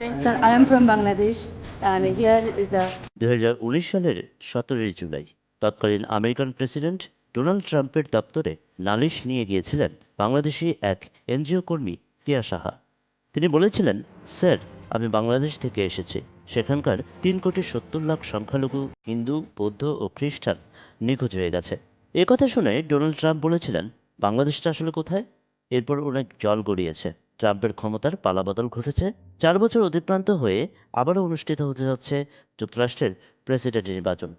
Sir, I am from Bangladesh, and here is the 2019 সালের 17 জুলাই তৎকালীন American president Donald ট্রাম্পের দপ্তরে নালিশ নিয়ে গিয়েছিলেন বাংলাদেশি এক এনজিও কর্মী প্রিয়া সাহা। তিনি বলেছিলেন, স্যার, আমি বাংলাদেশ থেকে এসেছি। সেখানকার 3,70,00,000 সংখ্যালঘু হিন্দু, বৌদ্ধ ও খ্রিস্টান নিখোঁজ হয়ে গেছে। এ কথা শুনে ডোনাল্ড ট্রাম্প বলেছিলেন, বাংলাদেশটা আসলে কোথায়? এরপর অনেক জল গড়িয়েছে। ট্রাম্পের ক্ষমতার পালাবদল ঘটেছে। 4 বছর অতিক্রান্ত হয়ে আবারও অনুষ্ঠিত হতে যাচ্ছে যুক্তরাষ্ট্রের প্রেসিডেন্ট নির্বাচন।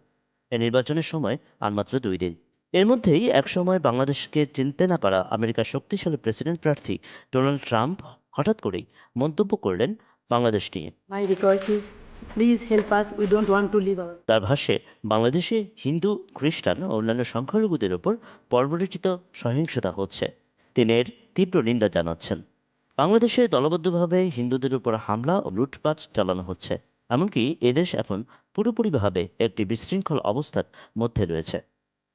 এই নির্বাচনের সময় আর মাত্র 2 দিন। এর মধ্যেই একসময় বাংলাদেশকে চিনতে না পারা আমেরিকার শক্তিশালী প্রেসিডেন্ট প্রার্থী ডোনাল্ড ট্রাম্প হঠাৎ করেই মন্তব্য করলেন বাংলাদেশ নিয়ে। my request is please help us. We don't want to leave our. তার ভাষ্যে, বাংলাদেশে হিন্দু, খ্রিস্টান ও অন্যান্য সংখ্যালঘুদের ওপর বর্বরচিত সহিংসতা হচ্ছে। তিনি এর তীব্র নিন্দা জানাচ্ছেন। বাংলাদেশে দলবদ্ধভাবে হিন্দুদের উপর হামলা ও লুটপাট চালানো হচ্ছে। এমনকি এদেশ এখন পুরোপুরিভাবে একটি বিশৃঙ্খল অবস্থার মধ্যে রয়েছে।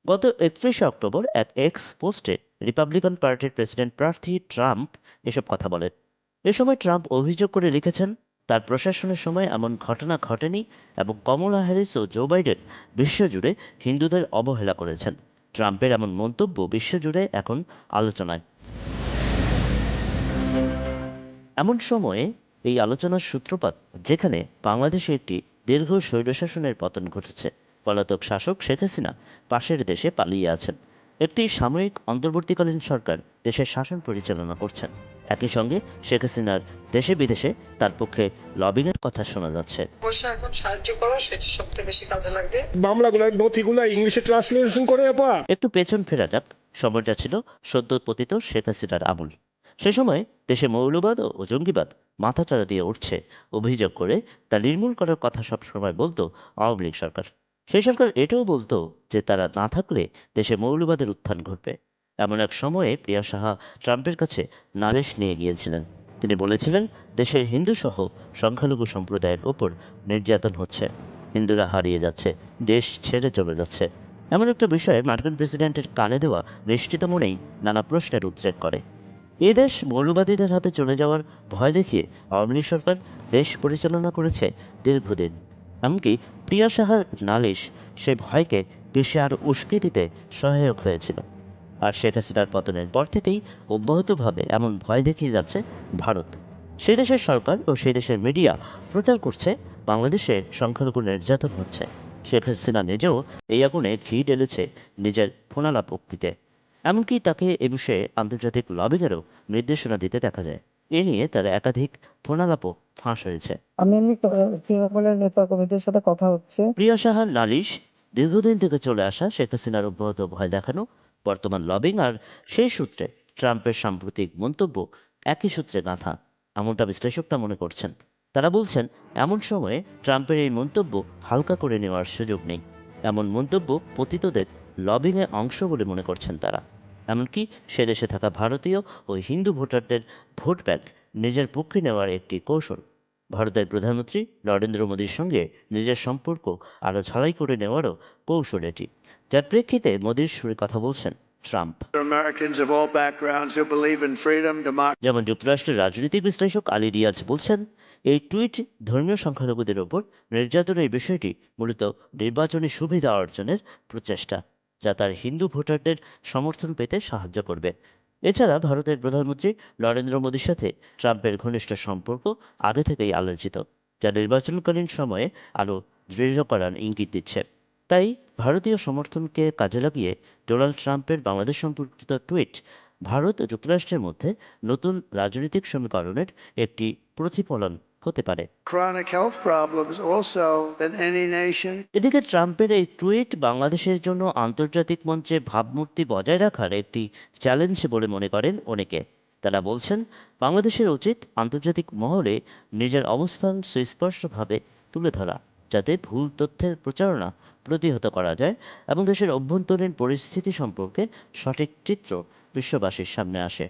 গত 31শে অক্টোবর এক এক্স পোস্টে রিপাবলিকান পার্টির প্রেসিডেন্ট প্রার্থী ট্রাম্প এসব কথা বলেন। এ সময় ট্রাম্প অভিযোগ করে লিখেছেন, তার প্রশাসনের সময় এমন ঘটনা ঘটেনি এবং কমলা হ্যারিস ও জো বাইডেন বিশ্বজুড়ে হিন্দুদের অবহেলা করেছেন। ট্রাম্পের এমন মন্তব্য বিশ্বজুড়ে এখন আলোচনায়। এমন সময়ে এই আলোচনার সূত্রপাত যেখানে বাংলাদেশে একটি দীর্ঘ স্বৈরশাসনের পতন ঘটেছে। পলাতক শাসক শেখ হাসিনা পাশের দেশে পালিয়ে আছেন। একটি সাময়িক অন্তর্বর্তীকালীন সরকার দেশের শাসন পরিচালনা করছেন। একই সঙ্গে শেখ হাসিনার দেশে বিদেশে তার পক্ষে লবিংয়ের কথা শোনা যাচ্ছে। বসে এখন সাহায্য করো, সেটা সবথেকে বেশি কাজে লাগবে। মামলাগুলো নথিগুলো ইংলিশে ট্রান্সলেশন করে আপা। একটু পেছন ফেরা যাক। সময়টা ছিল সদ্য পতিত শেখ হাসিনার আমল। সে সময় দেশে মৌলবাদ ও জঙ্গিবাদ মাথাচাড়া দিয়ে উঠছে অভিযোগ করে তা নির্মূল করার কথা সবসময় বলতো আওয়ামী লীগ সরকার। সেই সরকার এটাও বলতো যে তারা না থাকলে দেশে মৌলবাদের উত্থান ঘটবে। এমন এক সময়ে প্রিয়া সাহা ট্রাম্পের কাছে নালিশ নিয়ে গিয়েছিলেন। তিনি বলেছিলেন, দেশের হিন্দু সহ সংখ্যালঘু সম্প্রদায়ের ওপর নির্যাতন হচ্ছে, হিন্দুরা হারিয়ে যাচ্ছে, দেশ ছেড়ে চলে যাচ্ছে। এমন একটা বিষয়ে মার্কিন প্রেসিডেন্টের কানে দেওয়া নিশ্চিত মনেই নানা প্রশ্নের উদ্রেক করে। এ দেশ মৌলবাদীদের হাতে চলে যাওয়ার ভয় দেখিয়ে আওয়ামী লীগ সরকার দেশ পরিচালনা করেছে দীর্ঘদিন। এমনকি প্রিয়া সাহার নালিশ সেই ভয়কে বেশি আরও উস্কে দিতে সহায়ক হয়েছিল। আর শেখ হাসিনার পতনের পর থেকেই অব্যাহতভাবে এমন ভয় দেখিয়ে যাচ্ছে ভারত। সেই দেশের সরকার ও সেই দেশের মিডিয়া প্রচার করছে বাংলাদেশে সংখ্যালঘু নির্যাতন হচ্ছে। শেখ হাসিনা নিজেও এই আগুনে ঘি ঢেলেছে নিজের ফোনালাপ উক্তিতে। এমনকি তাকে এ বিষয়ে আন্তর্জাতিক লবিংয়েরও নির্দেশনা দিতে দেখা যায়। এ নিয়ে তার একাধিক ফোনালাপও ফাঁস হয়েছে। আমি এমনি তৃণমূলের নেতা কর্মীদের সাথে কথা হচ্ছে। প্রিয়া সাহার নালিশ, দীর্ঘদিন থেকে চলে আসা শেখ হাসিনার অব্যাহত ভয় দেখানো, বর্তমান লবিং আর সেই সূত্রে ট্রাম্পের সাম্প্রতিক মন্তব্য একই সূত্রে গাঁথা, এমনটা বিশ্লেষকরা মনে করছেন। তারা বলছেন, এমন সময়ে ট্রাম্পের এই মন্তব্য হালকা করে নেওয়ার সুযোগ নেই। এমন মন্তব্য পতিতদের লবিংয়ে অংশ বলে মনে করছেন তারা। এমনকি সে দেশে থাকা ভারতীয় ও হিন্দু ভোটারদের ভোট ব্যাংক নিজের পক্ষে নেওয়ার একটি কৌশল। ভারতের প্রধানমন্ত্রী নরেন্দ্র মোদীর সঙ্গে নিজের সম্পর্ক আরও ঝালাই করে নেওয়ারও কৌশল এটি, যার প্রেক্ষিতে মোদীর সুরে কথা বলছেন Trump. Americans of all backgrounds who believe in freedom, democracy. যেমন যুক্তরাষ্ট্রের রাজনৈতিক বিশ্লেষক আলী রিয়াজ বলছেন, এই টুইট ধর্মীয় সংখ্যালঘুদের ওপর নির্যাতনের বিষয়টি মূলত নির্বাচনী সুবিধা অর্জনের প্রচেষ্টা, যা তার হিন্দু ভোটারদের সমর্থন পেতে সাহায্য করবে। এছাড়া ভারতের প্রধানমন্ত্রী নরেন্দ্র মোদীর সাথে ট্রাম্পের ঘনিষ্ঠ সম্পর্ক আগে থেকেই আলোচিত, যা নির্বাচনকালীন সময়ে আরও দৃঢ় করার ইঙ্গিত দিচ্ছে। তাই ভারতীয় সমর্থনকে কাজে লাগিয়ে ডোনাল্ড ট্রাম্পের বাংলাদেশ সম্পর্কিত টুইট ভারত ও যুক্তরাষ্ট্রের মধ্যে নতুন রাজনৈতিক সমীকরণের একটি প্রতিফলন হতে পারে। Chronic health problems also than any nation. এদিকে ট্রাম্পের এই টুইট বাংলাদেশের জন্য আন্তর্জাতিক মঞ্চে ভাবমূর্তি বজায় রাখার একটি চ্যালেঞ্জ বলে মনে করেন অনেকে। তারা বলছেন, বাংলাদেশের উচিত আন্তর্জাতিক মহলে নিজের অবস্থান সুস্পষ্টভাবে তুলে ধরা, যাতে ভুল তথ্যের প্রচারণা প্রতিহত করা যায় এবং দেশের অভ্যন্তরীণ পরিস্থিতি সম্পর্কে সঠিক চিত্র বিশ্ববাসীর সামনে আসে।